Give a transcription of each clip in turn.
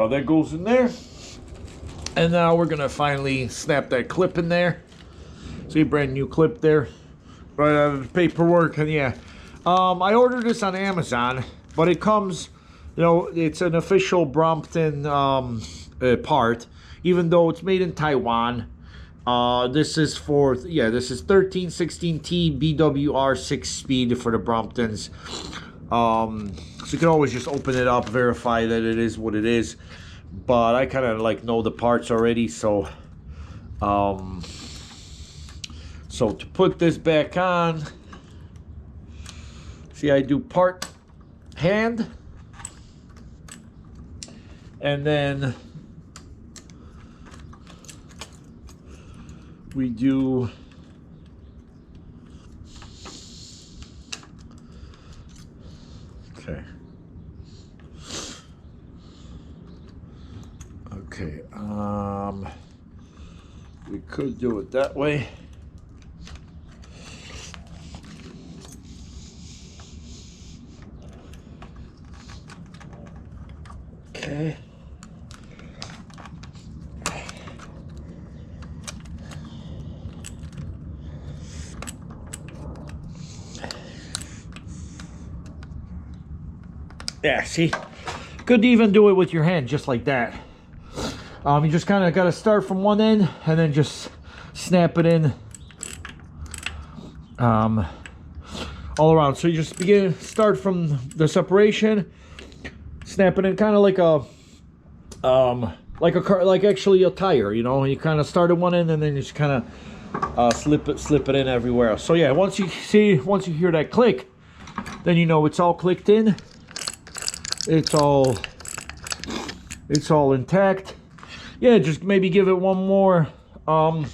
that goes in there. And now we're gonna finally snap that clip in there. See, brand new clip there, right out of the paperwork. And yeah, I ordered this on Amazon, but it comes, you know, it's an official Brompton part, even though it's made in Taiwan. This is for, yeah, this is 1316T BWR 6-speed for the Bromptons. So you can always just open it up, verify that it is what it is. But I kind of like know the parts already, so so to put this back on, see, I do part hand, and then we do okay. We could do it that way. Okay. Yeah, see? Could even do it with your hand, just like that. You just kind of got to start from one end and then just snap it in all around. So you just start from the separation, snap it in, kind of like actually a tire, you know. You kind of start at one end and then you just kind of slip it in everywhere else. So yeah, once you hear that click, then you know it's all clicked in. It's all intact. Yeah, just maybe give it one more, you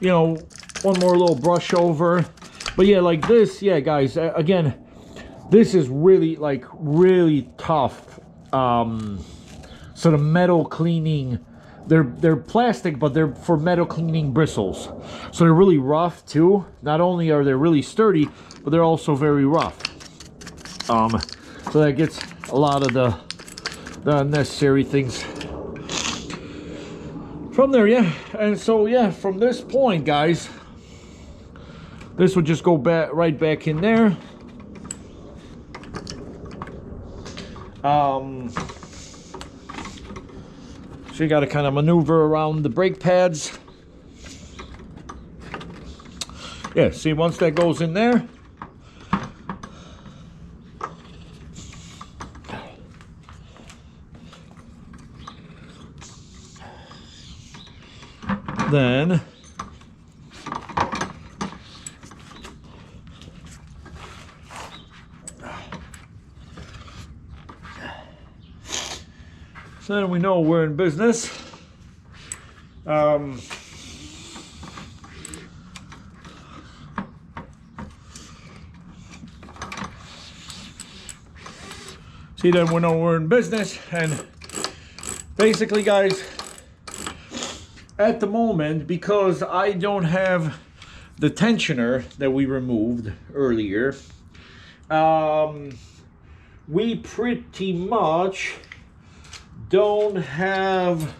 know, one more little brush over. But yeah, like this, yeah, guys, again, this is really, like, really tough. So the metal cleaning, they're plastic, but they're for metal cleaning bristles. So they're really rough too. Not only are they really sturdy, but they're also very rough. So that gets a lot of the necessary things from there, yeah. And so yeah, from this point, guys, this would just go back right back in there. So you got to kind of maneuver around the brake pads. Yeah, see, once that goes in there, then so then we know we're in business. See, then we know we're in business. And basically, guys, at the moment, because I don't have the tensioner that we removed earlier, we pretty much don't have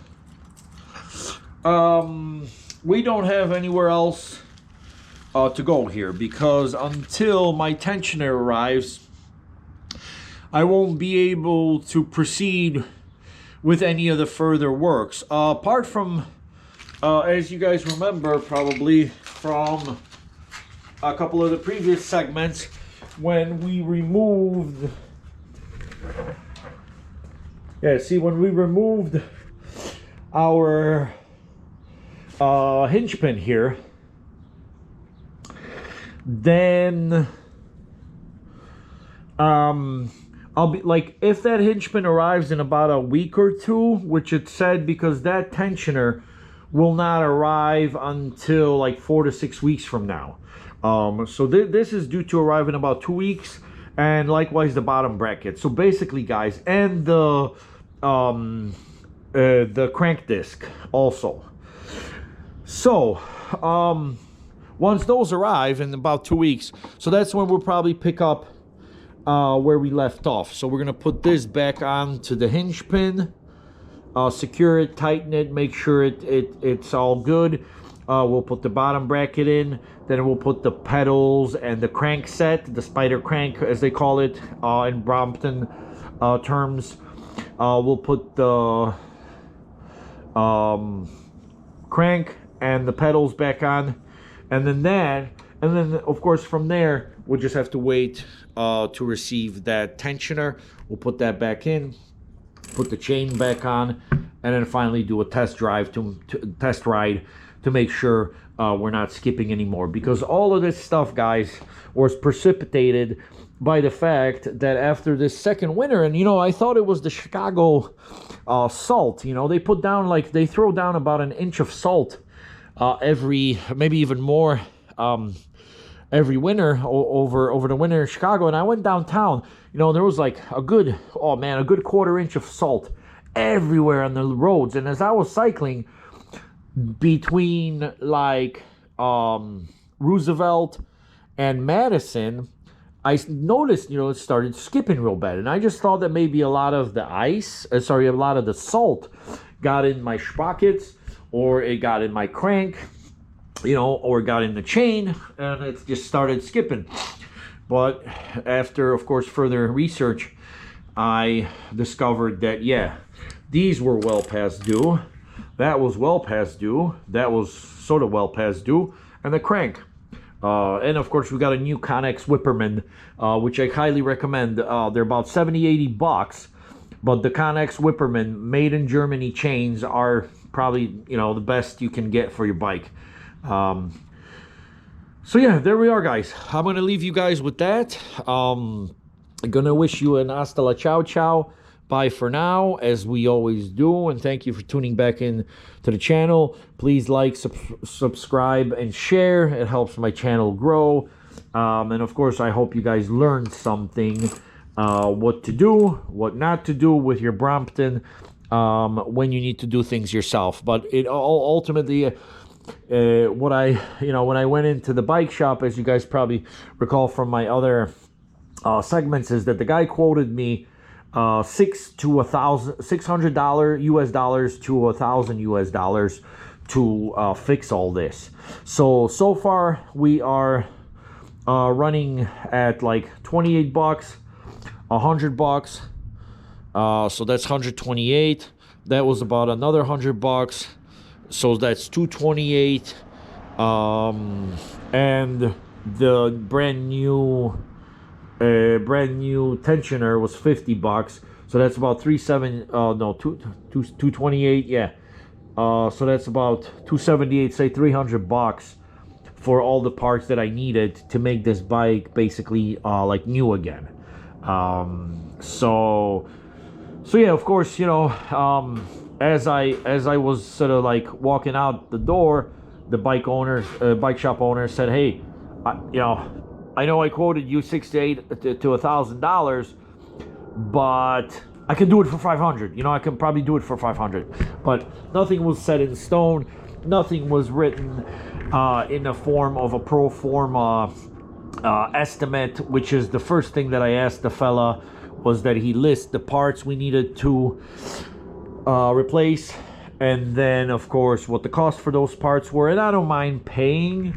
anywhere else to go here, because until my tensioner arrives, I won't be able to proceed with any of the further works, apart from as you guys remember probably from a couple of the previous segments, when we removed, yeah, see, when we removed our hinge pin here, then I'll be like, if that hinge pin arrives in about a week or two, which it said, because that tensioner will not arrive until like 4 to 6 weeks from now. So this is due to arrive in about 2 weeks, and likewise the bottom bracket. So basically, guys, and the crank disc also. So once those arrive in about 2 weeks, so that's when we'll probably pick up where we left off. So we're gonna put this back on to the hinge pin, secure it, tighten it, make sure it's all good. We'll put the bottom bracket in, then we'll put the pedals and the crank set, the spider crank as they call it in Brompton terms. We'll put the crank and the pedals back on, and then of course from there we'll just have to wait to receive that tensioner. We'll put that back in, put the chain back on, and then finally do a test drive to test ride to make sure we're not skipping anymore, because all of this stuff, guys, was precipitated by the fact that after this second winter, and I thought it was the Chicago salt, they put down, like, they throw down about an inch of salt every, maybe even more, every winter over the winter in Chicago. And I went downtown, there was like a good quarter-inch of salt everywhere on the roads. And as I was cycling between like Roosevelt and Madison, I noticed, it started skipping real bad. And I just thought that maybe a lot of the a lot of the salt got in my sprockets, or it got in my crank, or got in the chain, and it just started skipping. But after, of course, further research, I discovered that, yeah, these were well past due. That was well past due. That was sort of well past due. And the crank. And of course, we got a new Connex Whipperman, which I highly recommend. They're about 70-80 bucks. But the Connex Whipperman made in Germany chains are probably, the best you can get for your bike. So yeah, there we are, guys. I'm going to leave you guys with that. I'm going to wish you an hasta la ciao ciao. Bye for now, as we always do, and thank you for tuning back in to the channel. Please like, subscribe, and share. It helps my channel grow. And of course, I hope you guys learned something, what to do, what not to do with your Brompton when you need to do things yourself. But it ultimately, when I went into the bike shop, as you guys probably recall from my other segments, is that the guy quoted me $600 to $1,000 US to fix all this. So far we are running at like 28 bucks, 100 bucks. So that's 128. That was about another 100 bucks. So that's 228. And the brand new tensioner was 50 bucks. So that's about 228. Yeah. So that's about 278, say 300 bucks for all the parts that I needed to make this bike basically like new again. So yeah, of course, as I was sort of like walking out the door, the bike shop owner said, "Hey, I know I quoted you $600 to $1,000, but I can do it for $500. I can probably do it for $500." But nothing was set in stone. Nothing was written in the form of a pro forma estimate, which is the first thing that I asked the fella, was that he list the parts we needed to replace, and then of course what the cost for those parts were. And I don't mind paying